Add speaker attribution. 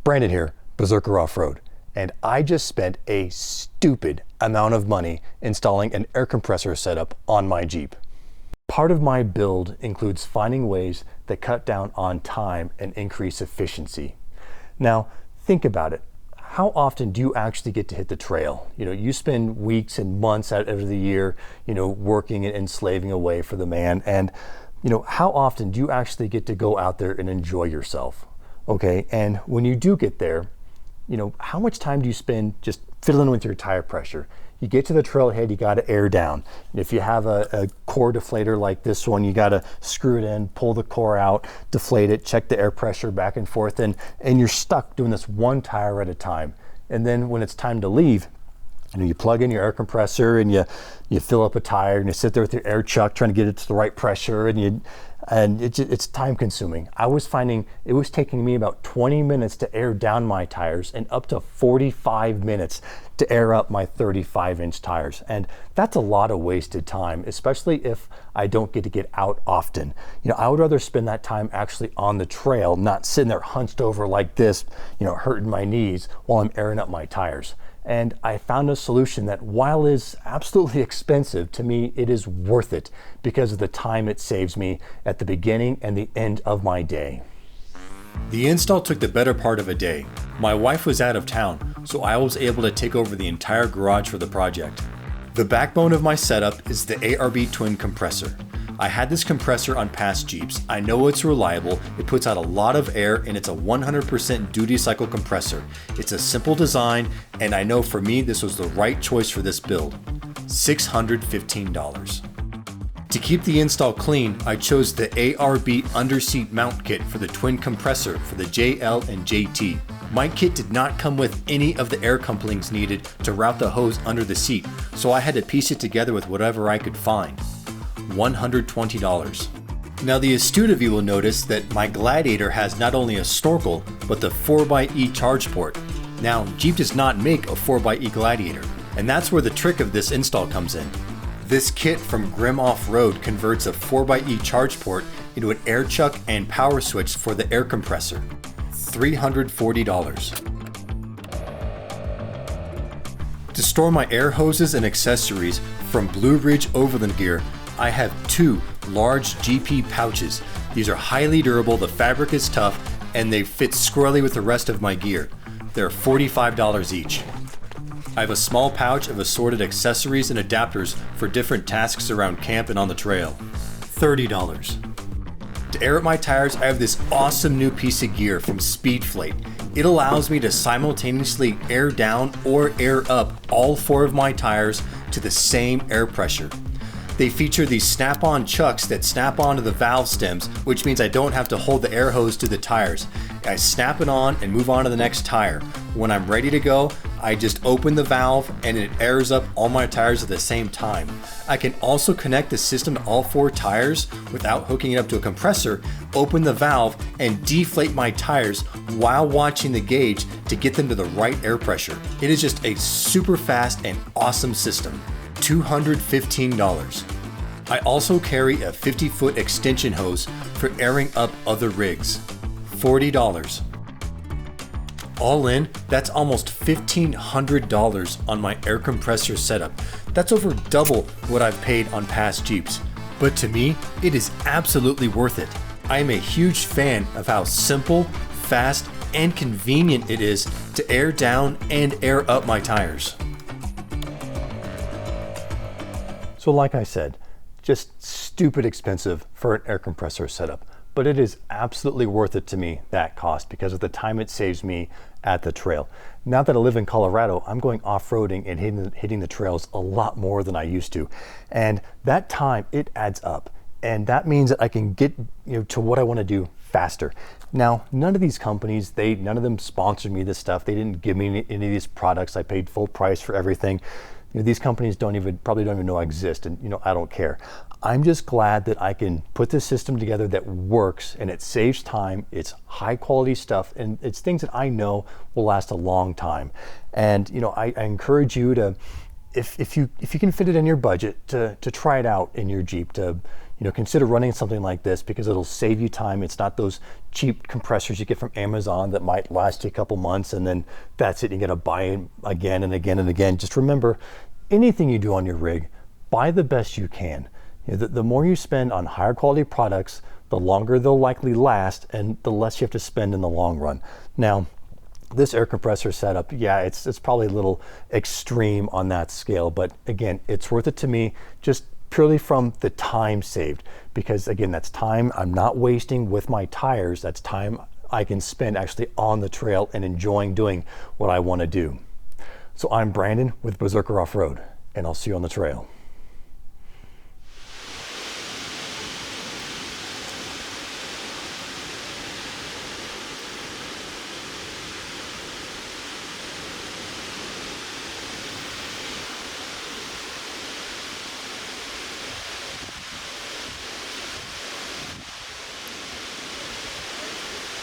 Speaker 1: Brandon here, Berserker Offroad, and I just spent a stupid amount of money installing an air compressor setup on my Jeep. Part of my build includes finding ways that cut down on time and increase efficiency. Now, think about it. How often do you actually get to hit the trail? You spend weeks and months out of the year, working and slaving away for the man. And, how often do you actually get to go out there and enjoy yourself? Okay, and when you do get there, how much time do you spend just fiddling with your tire pressure? You get to the trailhead, you got to air down. If you have a core deflator like this one, you got to screw it in, pull the core out, deflate it, check the air pressure back and forth, and you're stuck doing this one tire at a time. And then when it's time to leave, you plug in your air compressor and you fill up a tire and you sit there with your air chuck trying to get it to the right pressure, and it's time consuming. I was finding it was taking me about 20 minutes to air down my tires and up to 45 minutes to air up my 35-inch tires. And that's a lot of wasted time, especially if I don't get to get out often. I would rather spend that time actually on the trail, not sitting there hunched over like this, hurting my knees while I'm airing up my tires. And I found a solution that, while is absolutely expensive, to me it is worth it because of the time it saves me at the beginning and the end of my day.
Speaker 2: The install took the better part of a day. My wife was out of town, so I was able to take over the entire garage for the project. The backbone of my setup is the ARB twin compressor. I had this compressor on past Jeeps. I know it's reliable, it puts out a lot of air, and it's a 100% duty cycle compressor. It's a simple design, and I know for me this was the right choice for this build. $615. To keep the install clean, I chose the ARB underseat mount kit for the twin compressor for the JL and JT. My kit did not come with any of the air couplings needed to route the hose under the seat, so I had to piece it together with whatever I could find. $120. Now, the astute of you will notice that my Gladiator has not only a snorkel, but the 4xe charge port. Now, Jeep does not make a 4xe Gladiator, and that's where the trick of this install comes in. This kit from Grim Offroad converts a 4xe charge port into an air chuck and power switch for the air compressor. $340. To store my air hoses and accessories from Blue Ridge Overland Gear, I have two large GP pouches. These are highly durable, the fabric is tough, and they fit squarely with the rest of my gear. They're $45 each. I have a small pouch of assorted accessories and adapters for different tasks around camp and on the trail. $30. To air up my tires, I have this awesome new piece of gear from Speedflate. It allows me to simultaneously air down or air up all four of my tires to the same air pressure. They feature these snap-on chucks that snap onto the valve stems, which means I don't have to hold the air hose to the tires. I snap it on and move on to the next tire. When I'm ready to go, I just open the valve and it airs up all my tires at the same time. I can also connect the system to all four tires without hooking it up to a compressor, open the valve, and deflate my tires while watching the gauge to get them to the right air pressure. It is just a super fast and awesome system. $215. I also carry a 50-foot extension hose for airing up other rigs. $40. All in, that's almost $1,500 on my air compressor setup. That's over double what I've paid on past Jeeps. But to me, it is absolutely worth it. I am a huge fan of how simple, fast, and convenient it is to air down and air up my tires.
Speaker 1: So like I said, just stupid expensive for an air compressor setup, but it is absolutely worth it to me, that cost, because of the time it saves me at the trail. Now that I live in Colorado, I'm going off-roading and hitting the trails a lot more than I used to. And that time, it adds up. And that means that I can get to what I want to do faster. Now, none of these companies, none of them sponsored me this stuff. They didn't give me any of these products. I paid full price for everything. These companies probably don't even know I exist, and I don't care. I'm just glad that I can put this system together that works and it saves time. It's high quality stuff, and it's things that I know will last a long time. And I encourage you to, if you can fit it in your budget, to try it out in your Jeep, to consider running something like this because it'll save you time. It's not those cheap compressors you get from Amazon that might last you a couple months and then that's it. You got to buy it again and again and again. Just remember, anything you do on your rig, buy the best you can. The more you spend on higher quality products, the longer they'll likely last and the less you have to spend in the long run. Now, this air compressor setup, yeah, it's probably a little extreme on that scale, but again, it's worth it to me just purely from the time saved, because again, that's time I'm not wasting with my tires. That's time I can spend actually on the trail and enjoying doing what I want to do. So I'm Brandon with Berserker Off-Road, and I'll see you on the trail.